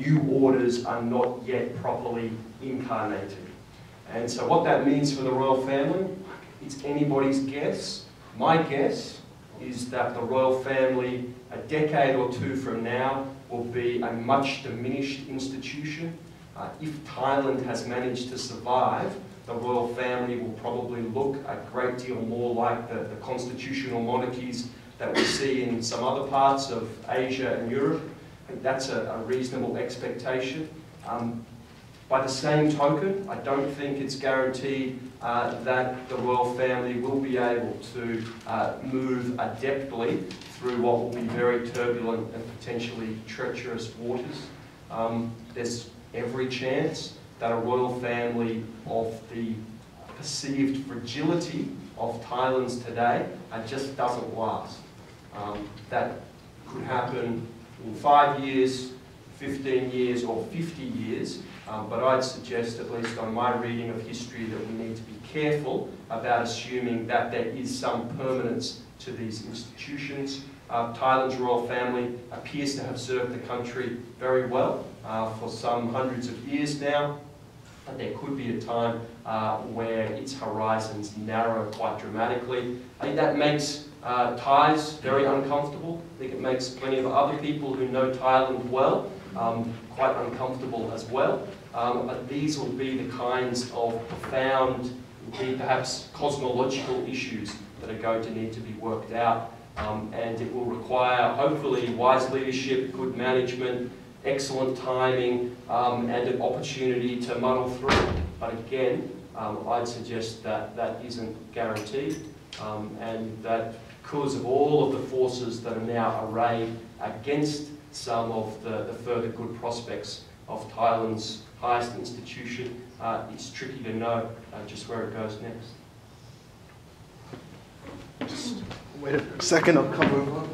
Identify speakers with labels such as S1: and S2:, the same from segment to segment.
S1: new orders are not yet properly incarnated. And so what that means for the royal family, it's anybody's guess. My guess is that the royal family, a decade or two from now, will be a much diminished institution. If Thailand has managed to survive, the royal family will probably look a great deal more like the constitutional monarchies that we see in some other parts of Asia and Europe. I think that's a reasonable expectation. By the same token, I don't think it's guaranteed that the royal family will be able to move adeptly through what will be very turbulent and potentially treacherous waters. There's every chance that a royal family of the perceived fragility of Thailand's today just doesn't last. That could happen in 5 years, 15 years or 50 years, but I'd suggest, at least on my reading of history, that we need to be careful about assuming that there is some permanence to these institutions. Thailand's royal family appears to have served the country very well for some hundreds of years now, but there could be a time where its horizons narrow quite dramatically. I think that makes Thais very uncomfortable. I think it makes plenty of other people who know Thailand well quite uncomfortable as well. But these will be the kinds of profound, indeed perhaps cosmological issues that are going to need to be worked out. And it will require, hopefully, wise leadership, good management, excellent timing, and an opportunity to muddle through. But again, I'd suggest that that isn't guaranteed, and that because of all of the forces that are now arrayed against some of the further good prospects of Thailand's highest institution, it's tricky to know just where it goes next.
S2: Just wait a second, I'll come over.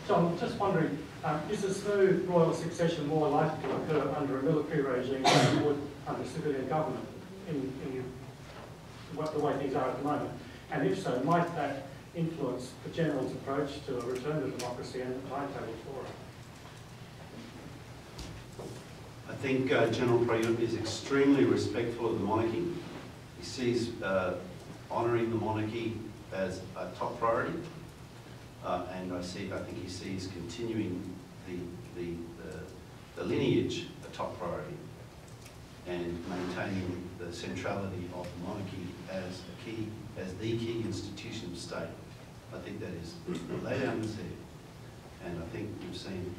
S3: John, I'm just wondering, is a smooth royal succession more likely to occur under a military regime than it would under civilian government in the way things are at the moment? And if so, might that influence the General's approach to a return to democracy and the timetable for it?
S4: I think General Prayut is extremely respectful of the monarchy. He sees honouring the monarchy as a top priority, and I think he sees continuing the lineage a top priority, and maintaining the centrality of the monarchy as the key institution of state. I think that is laid out in his head, and I think we've seen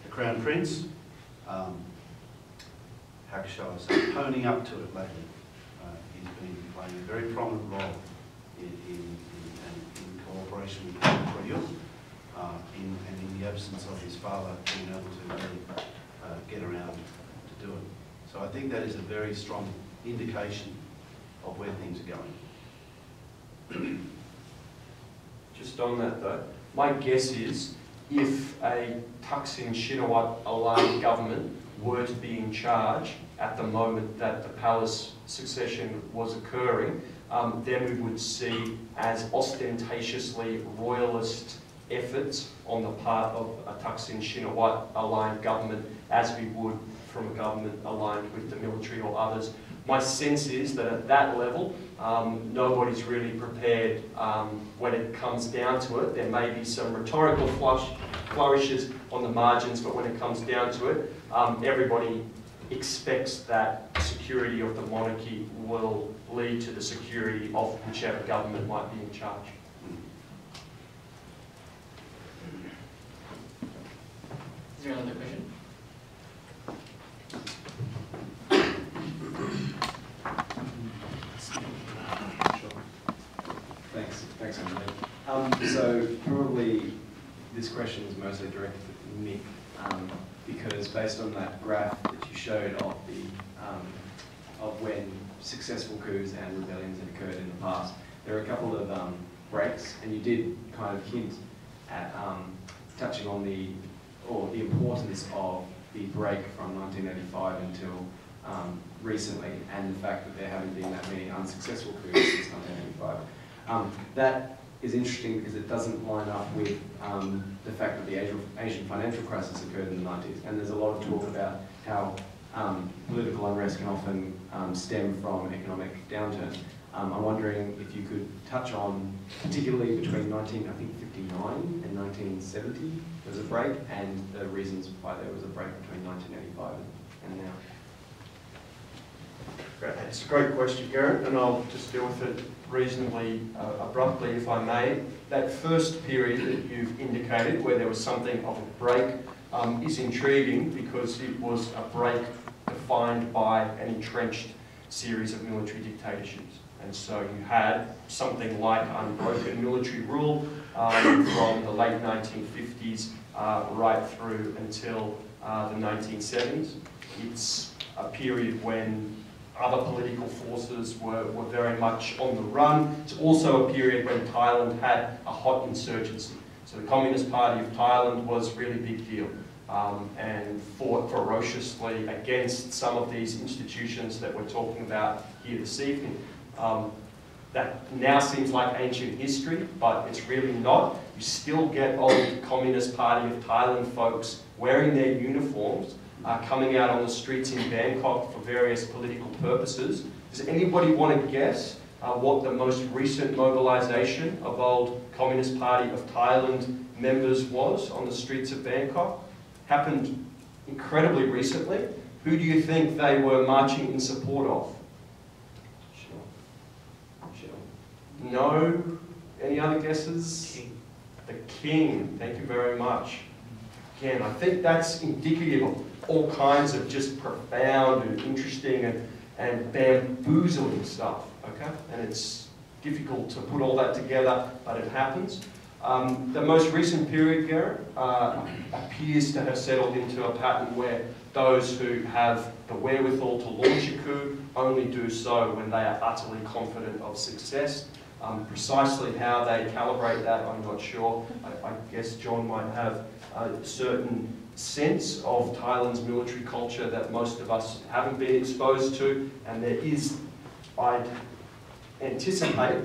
S4: the Crown Prince, how shall I say, ponying up to it lately. He's been playing a very prominent role in cooperation with General Prayut, and in the absence of his father being able to really get around to do it. So I think that is a very strong indication of where things are going.
S1: Just on that though, my guess is if a Thaksin Shinawatra-aligned government were to be in charge at the moment that the palace succession was occurring, then we would see as ostentatiously royalist efforts on the part of a Thaksin Shinawatra-aligned government as we would from a government aligned with the military or others. My sense is that at that level, nobody's really prepared when it comes down to it. There may be some rhetorical flourishes on the margins, but when it comes down to it, everybody expects that security of the monarchy will lead to the security of whichever government might be in charge.
S5: Is there another question?
S6: Thanks, Emily. So probably this question is mostly directed to Nick, because based on that graph that you showed of of when successful coups and rebellions had occurred in the past, there are a couple of breaks, and you did kind of hint at touching on the importance of the break from 1985 until recently, and the fact that there haven't been that many unsuccessful coups since 1985. That is interesting because it doesn't line up with the fact that the Asian financial crisis occurred in the 90s, and there's a lot of talk about how political unrest can often stem from economic downturn. I'm wondering if you could touch on, particularly between 1959 and 1970, there was a break, and the reasons why there was a break between 1985 and now.
S1: Great. It's a great question, Garrett, and I'll just deal with it reasonably abruptly, if I may. That first period that you've indicated, where there was something of a break, is intriguing because it was a break defined by an entrenched series of military dictatorships. And so you had something like unbroken military rule from the late 1950s right through until the 1970s. It's a period when other political forces were very much on the run. It's also a period when Thailand had a hot insurgency. So the Communist Party of Thailand was a really big deal and fought ferociously against some of these institutions that we're talking about here this evening. That now seems like ancient history, but it's really not. You still get old Communist Party of Thailand folks wearing their uniforms, coming out on the streets in Bangkok for various political purposes. Does anybody want to guess what the most recent mobilisation of old Communist Party of Thailand members was on the streets of Bangkok? Happened incredibly recently. Who do you think they were marching in support of? No? Any other guesses?
S5: King.
S1: The King. Thank you very much. Again, I think that's indicative of all kinds of just profound and interesting and bamboozling stuff, okay? And it's difficult to put all that together, but it happens. The most recent period, Garrett, appears to have settled into a pattern where those who have the wherewithal to launch a coup only do so when they are utterly confident of success. Precisely how they calibrate that, I'm not sure. I guess John might have a certain sense of Thailand's military culture that most of us haven't been exposed to, and there is, I'd anticipate,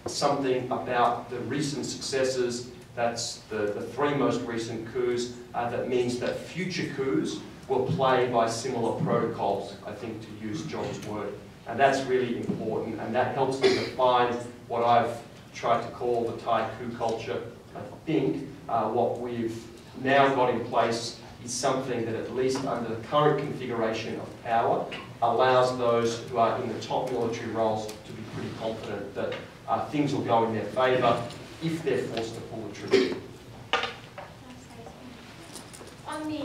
S1: something about the recent successes, that's the three most recent coups, that means that future coups will play by similar protocols, I think, to use John's word. And that's really important, and that helps to define what I've tried to call the Thai coup culture. I think what we've now got in place is something that, at least under the current configuration of power, allows those who are in the top military roles to be pretty confident that things will go in their favour if they're forced to pull the trigger.
S7: On the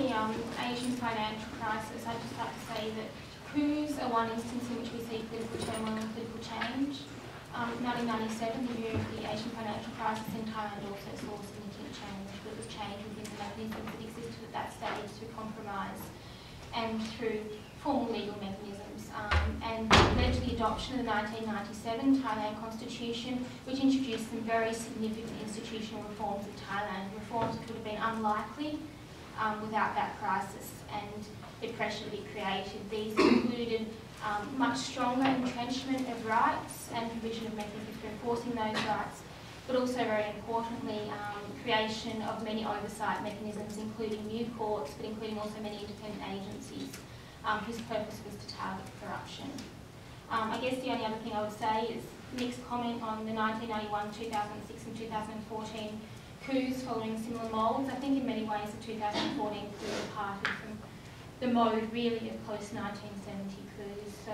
S7: Asian financial crisis, I'd just like to say that coups are one instance in which we see political turmoil and political change. 1997, the year of the Asian financial crisis in Thailand, also saw significant change, but it was change within the mechanisms that existed at that stage through compromise and through formal legal mechanisms, and led to the adoption of the 1997 Thailand Constitution, which introduced some very significant institutional reforms in Thailand, reforms that would have been unlikely without that crisis and the pressure that it created. These included much stronger entrenchment of rights and provision of mechanisms for enforcing those rights, but also, very importantly, creation of many oversight mechanisms, including new courts, but including also many independent agencies whose purpose was to target corruption. I guess the only other thing I would say is Nick's comment on the 1991, 2006 and 2014 coups following similar moulds. I think in many ways the 2014 coup departed from the mode really of post-1970 coups. So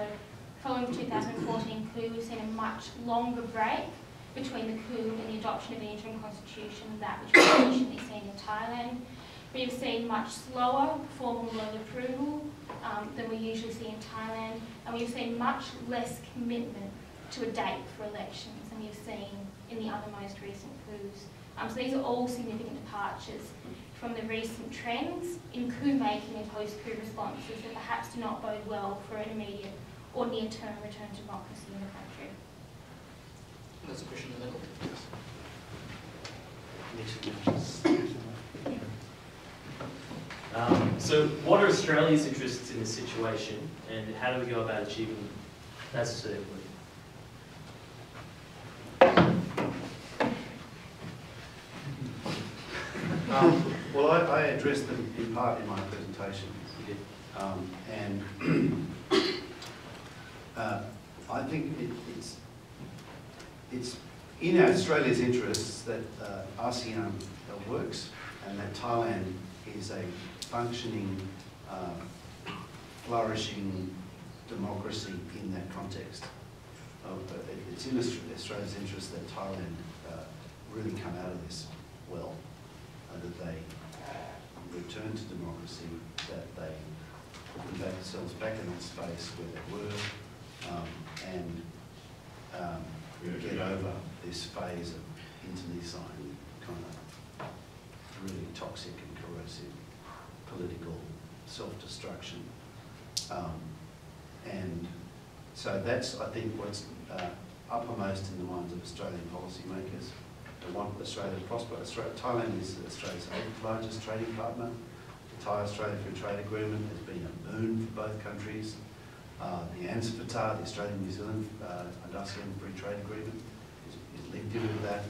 S7: following the 2014 coup, we've seen a much longer break between the coup and the adoption of the interim constitution than that which we've traditionally seen in Thailand. We've seen much slower formal royal approval than we usually see in Thailand, and we've seen much less commitment to a date for elections than we've seen in the other most recent coups. So these are all significant departures from the recent trends in coup making and post-coup responses that perhaps do not bode well for an immediate or near-term return to democracy in the country.
S5: There's a question in the middle.
S8: So what are Australia's interests in this situation, and how do we go about achieving that sustainably?
S4: Well, I addressed them in part in my presentation, and I think it's in Australia's interests that ASEAN works and that Thailand is a functioning, flourishing democracy in that context. It's in Australia's interest that Thailand really come out of this well, that they return to democracy, that they put themselves back in that space where they were, and get over this phase of internecine kind of really toxic and corrosive political self-destruction. And so that's, I think, what's uppermost in the minds of Australian policymakers. They want Australia to prosper. Thailand is Australia's 8th largest trading partner. The Thai-Australia Free Trade Agreement has been a boon for both countries. The ANZFTA, the Australian-New Zealand and ASEAN Free Trade Agreement, is linked in with that.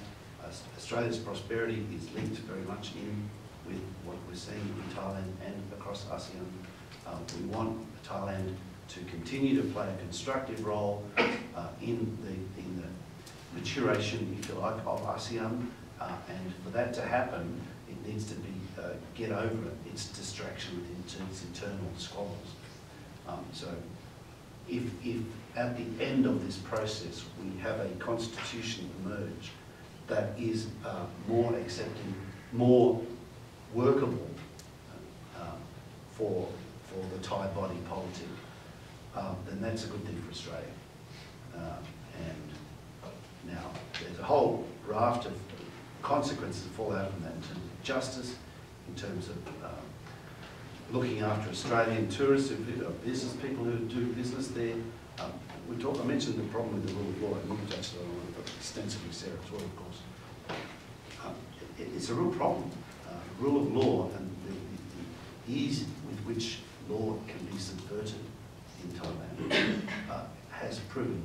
S4: Australia's prosperity is linked very much in with what we're seeing in Thailand and across ASEAN. We want Thailand to continue to play a constructive role in the maturation, if you like, of ASEAN, and for that to happen, it needs to be get over its distraction with its internal squabbles. So, if at the end of this process we have a constitution emerge that is more accepting, more workable for the Thai body politic, then that's a good thing for Australia. And now there's a whole raft of consequences that fall out from that in terms of justice, in terms of looking after Australian tourists, business people who do business there. I mentioned the problem with the rule of law, and we've touched on it extensively, Sarah, as well, of course. It's a real problem. Rule of law and the ease with which law can be subverted in Thailand has proven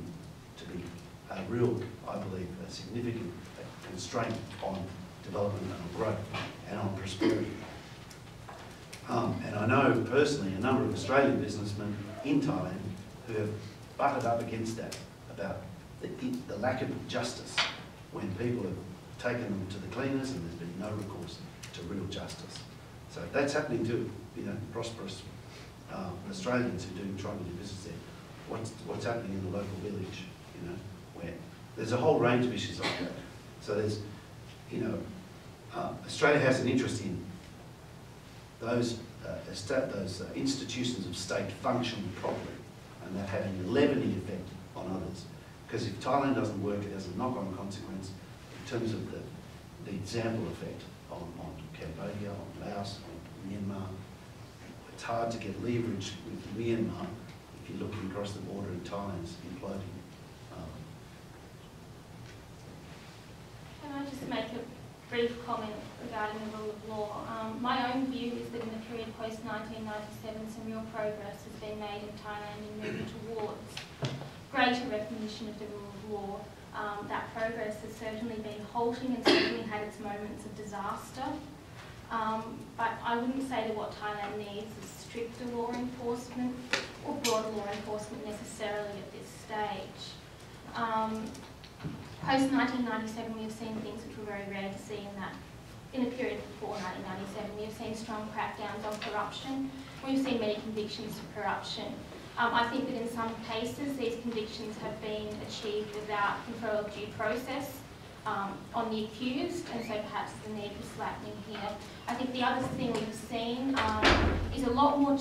S4: to be a real, I believe, a significant constraint on development and on growth and on prosperity. And I know personally a number of Australian businessmen in Thailand who have butted up against that, about the lack of justice when people have taken them to the cleaners and there's been no recourse to real justice. So that's happening to prosperous Australians who trying to do business there. What's happening in the local village, where there's a whole range of issues like that. So there's, Australia has an interest in those institutions of state functioning properly, and that having a leavening effect on others. Because if Thailand doesn't work, it has a knock-on consequence in terms of the example effect on Cambodia, on Laos, on Myanmar. It's hard to get leverage with Myanmar if you're looking across the border and Thailand's imploding.
S7: Can I just make a brief comment regarding the rule of law? My own view is that in the period post-1997, some real progress has been made in Thailand in moving towards greater recognition of the rule of law. That progress has certainly been halting and certainly had its moments of disaster. But I wouldn't say that what Thailand needs is stricter law enforcement or broader law enforcement necessarily at this stage. Post-1997, we have seen things which were very rare to see in the period before 1997. We have seen strong crackdowns on corruption. We've seen many convictions for corruption. I think that in some cases, these convictions have been achieved without control of due process on the accused, and so perhaps the need for slackening here. I think the other thing we've seen is a lot more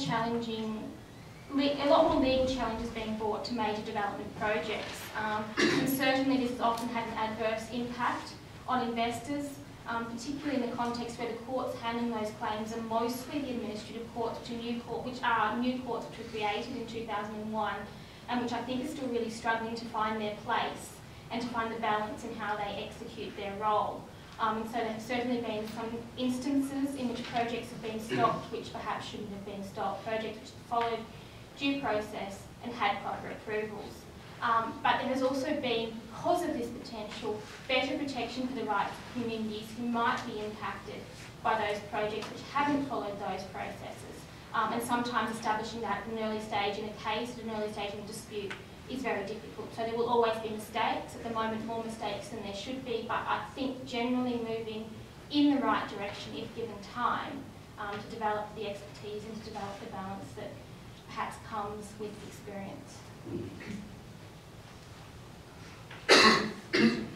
S7: legal challenges being brought to major development projects. And certainly this has often had an adverse impact on investors, particularly in the context where the courts handling those claims are mostly the administrative courts, which are new courts which were created in 2001, and which I think are still really struggling to find their place and to find the balance in how they execute their role. And so there have certainly been some instances in which projects have been stopped which perhaps shouldn't have been stopped, projects which followed due process and had proper approvals. But there has also been, because of this potential, better protection for the rights of communities who might be impacted by those projects which haven't followed those processes. And sometimes establishing that at an early stage in a case, at an early stage in a dispute, is very difficult. So there will always be mistakes. At the moment, more mistakes than there should be, but I think generally moving in the right direction if given time to develop the expertise and to develop the balance that perhaps comes with experience.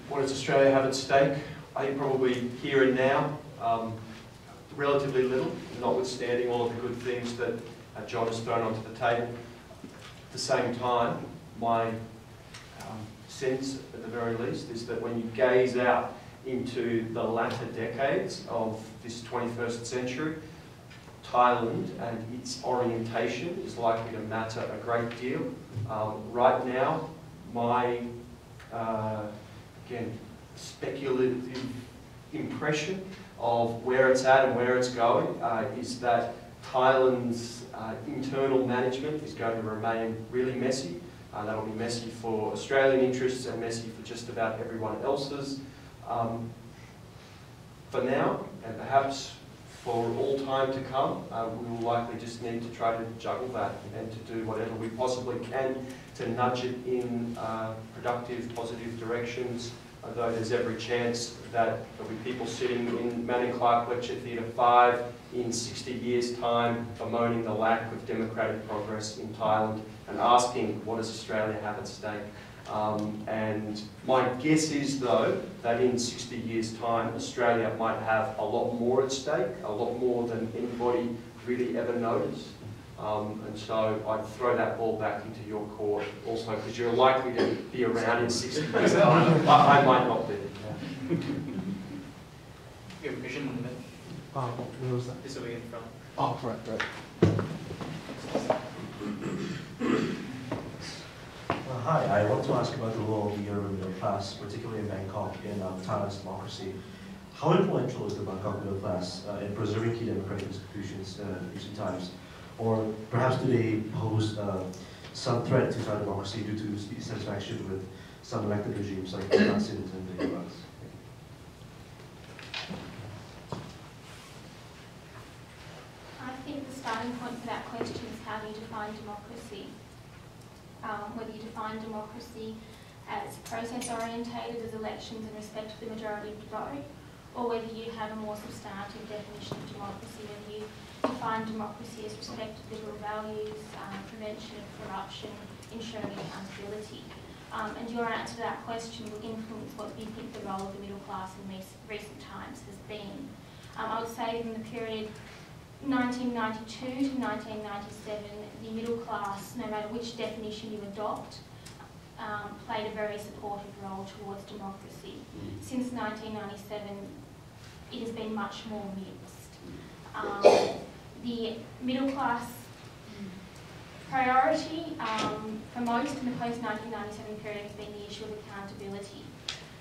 S1: What does Australia have at stake? I think probably here and now, relatively little, notwithstanding all of the good things that John has thrown onto the table. At the same time, my sense, at the very least, is that when you gaze out into the latter decades of this 21st century, Thailand and its orientation is likely to matter a great deal. Right now, my, again, speculative impression of where it's at and where it's going is that Thailand's internal management is going to remain really messy. That'll be messy for Australian interests and messy for just about everyone else's. For now, and perhaps for all time to come, we will likely just need to try to juggle that and to do whatever we possibly can to nudge it in productive, positive directions, although there's every chance that there'll be people sitting in Manning Clark Lecture Theatre 5 in 60 years' time bemoaning the lack of democratic progress in Thailand and asking, what does Australia have at stake? And my guess is, though, that in 60 years' time, Australia might have a lot more at stake, a lot more than anybody really ever noticed. And so I'd throw that ball back into your court also, because you're likely to be around in 60 years' time. I might not be.
S5: You have a question in the middle?
S2: Where was that?
S5: This over in front.
S2: Oh, right.
S9: Hi, I want to ask about the role of the urban middle class, particularly in Bangkok, in Thailand's democracy. How influential is the Bangkok middle class in preserving key democratic institutions in recent times? Or perhaps do they pose some threat to Thai democracy due to dissatisfaction with some elected regimes like the ASEAN and the US?
S7: I think the starting point for that question is how do you define democracy? Whether you define democracy as process-orientated, as elections in respect to the majority of the vote, or whether you have a more substantive definition of democracy, whether you define democracy as respect to liberal values, prevention of corruption, ensuring accountability. And your answer to that question will influence what you think the role of the middle class in recent times has been. I would say in the period 1992 to 1997, the middle class, no matter which definition you adopt, played a very supportive role towards democracy. Since 1997, it has been much more mixed. The middle class priority for most in the post-1997 period has been the issue of accountability.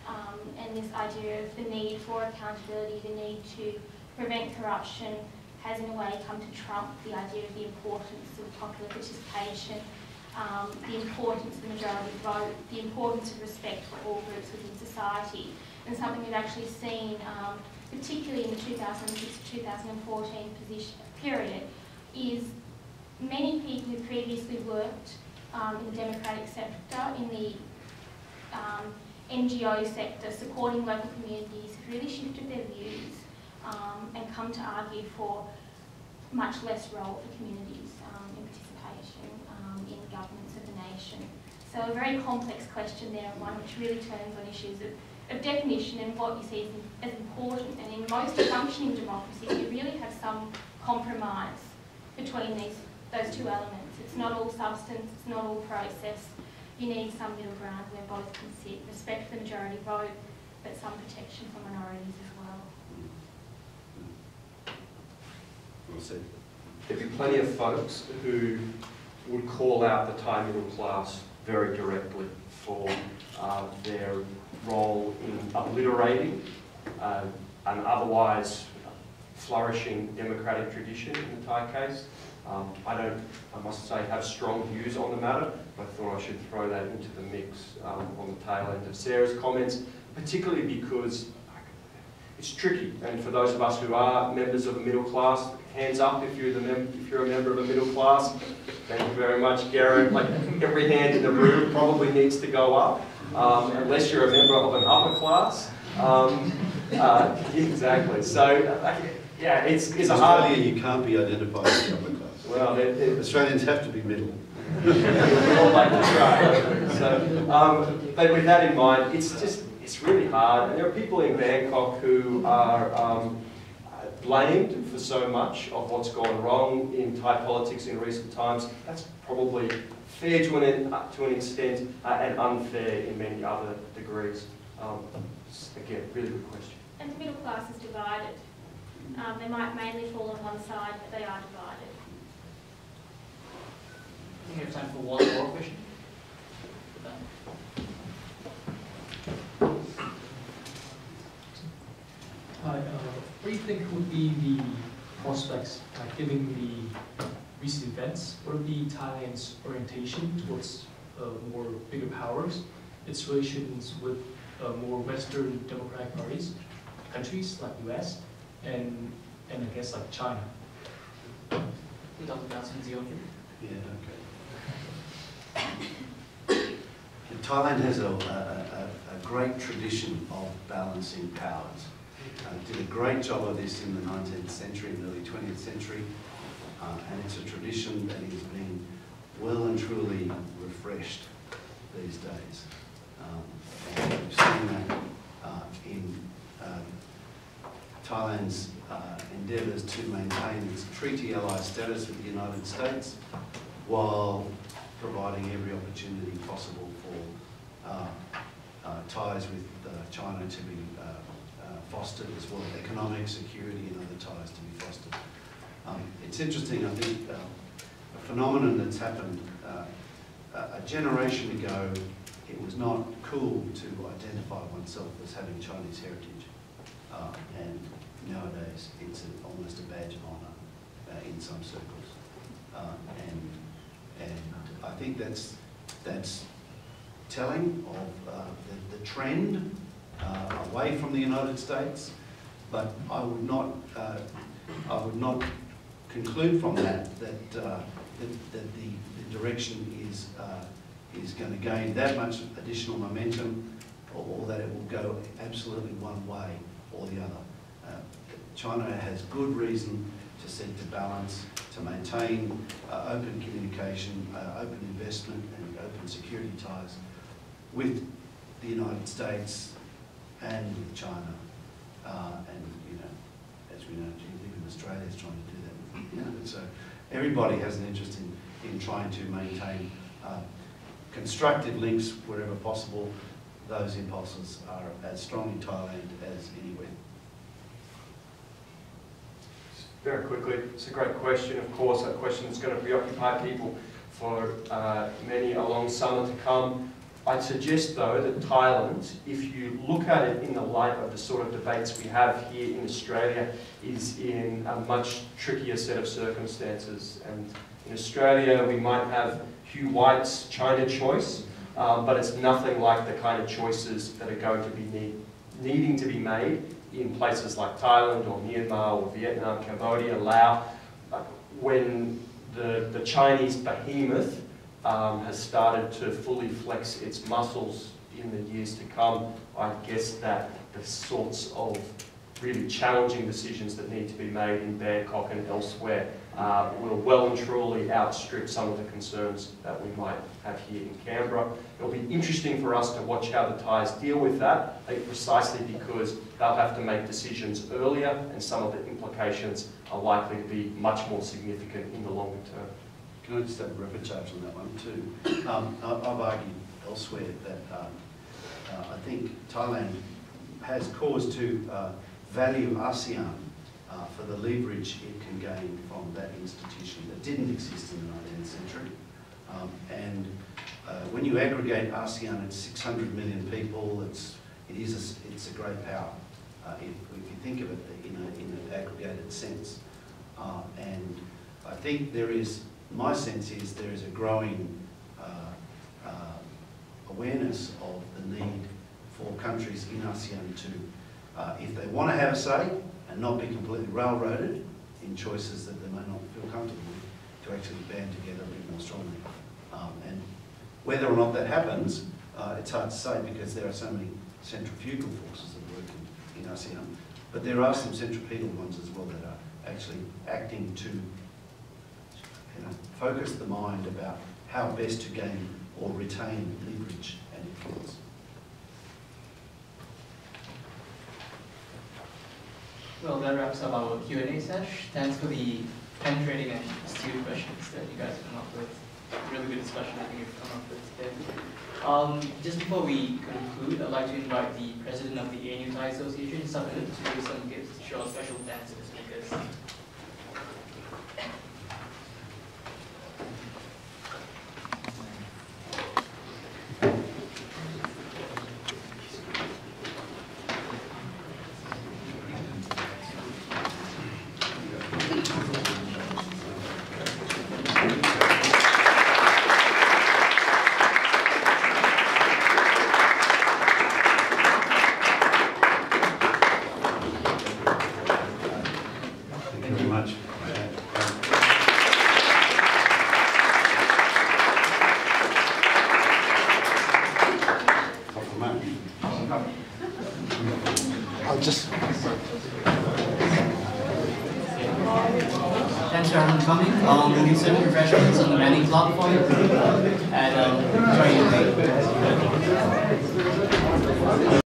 S7: And this idea of the need for accountability, the need to prevent corruption, has in a way come to trump the idea of the importance of popular participation, the importance of the majority vote, the importance of respect for all groups within society. And something we've actually seen, particularly in the 2006-2014 period, is many people who previously worked in the democratic sector, in the NGO sector, supporting local communities, have really shifted their views and come to argue for much less role for communities in participation in governance of the nation. So a very complex question there, and one which really turns on issues of definition and what you see as important. And in most functioning democracies, you really have some compromise between those two elements. It's not all substance, it's not all process. You need some middle ground where both can sit, respect the majority vote, but some protection for minorities as well.
S1: There'd be plenty of folks who would call out the Thai middle class very directly for their role in obliterating an otherwise flourishing democratic tradition in the Thai case. I must say, have strong views on the matter, but I thought I should throw that into the mix on the tail end of Sarah's comments, particularly because it's tricky. And for those of us who are members of the middle class, hands up if you're a member of the middle class. Thank you very much, Garrett. Like, every hand in the room probably needs to go up, unless you're a member of an upper class. Exactly. So, yeah, it's
S4: in
S1: a hard...
S4: Australia, you can't be identified as the upper class.
S1: Well,
S4: Australians have to be middle.
S1: we all like to try. So, but with that in mind, it's really hard. And there are people in Bangkok who are blamed for so much of what's gone wrong in Thai politics in recent times. That's probably fair to an extent and unfair in many other degrees. Again, really good question.
S7: And the middle class is divided. They might mainly fall on one side, but they are divided.
S5: I think we have time for one more question.
S10: Hi, what do you think would be the prospects, given the recent events? What would be Thailand's orientation towards more bigger powers, its relations with more Western democratic countries like US, and I guess like China?
S5: Dr. Johnson,
S4: Yeah, okay. Thailand has a great tradition of balancing powers. Did a great job of this in the 19th century and early 20th century, and it's a tradition that is being well and truly refreshed these days. And we've seen that in Thailand's endeavours to maintain its treaty ally status with the United States, while providing every opportunity possible for ties with China to be fostered, as well as economic security and other ties to be fostered. It's interesting, I think, a phenomenon that's happened a generation ago. It was not cool to identify oneself as having Chinese heritage, and nowadays it's almost a badge of honour in some circles, and I think that's telling of the trend away from the United States, but I would not conclude from that the direction is going to gain that much additional momentum, or that it will go absolutely one way or the other. China has good reason to seek to balance, to maintain open communication, open investment and open security ties with the United States and with China. And, as we know, even Australia is trying to do that. So everybody has an interest in trying to maintain constructive links wherever possible. Those impulses are as strong in Thailand as anywhere.
S1: Very quickly, it's a great question, of course, a question that's going to preoccupy people for many a long summer to come. I'd suggest, though, that Thailand, if you look at it in the light of the sort of debates we have here in Australia, is in a much trickier set of circumstances. And in Australia, we might have Hugh White's China choice, but it's nothing like the kind of choices that are going to be needing to be made in places like Thailand or Myanmar or Vietnam, Cambodia, Laos, when the Chinese behemoth has started to fully flex its muscles in the years to come. I guess that the sorts of really challenging decisions that need to be made in Bangkok and elsewhere will well and truly outstrip some of the concerns that we might have here in Canberra. It'll be interesting for us to watch how the Thais deal with that, precisely because they'll have to make decisions earlier, and some of the implications are likely to be much more significant in the longer term.
S4: Can I just have a rapid charge on that one too? I've argued elsewhere that I think Thailand has cause to value ASEAN for the leverage it can gain from that institution that didn't exist in the 19th century. When you aggregate ASEAN, it's 600 million people. It's a great power if you think of it in an aggregated sense. I think there is, my sense is there is a growing awareness of the need for countries in ASEAN to, if they want to have a say and not be completely railroaded in choices that they may not feel comfortable with, to actually band together a bit more strongly. And whether or not that happens, it's hard to say because there are so many centrifugal forces that work in ASEAN. But there are some centripetal ones as well that are actually acting to focus the mind about how best to gain or retain leverage and influence.
S5: Well, that wraps up our Q&A session. Thanks for the penetrating and astute questions that you guys have come up with. Really good discussion I think you've come up with today. Just before we conclude, I'd like to invite the president of the ANU Thai Association, Subin, to give some gifts to show a special thanks to the speakers.
S2: I'll just...
S5: Thanks for everyone coming. We'll be serving refreshments on the landing platform and enjoy your day.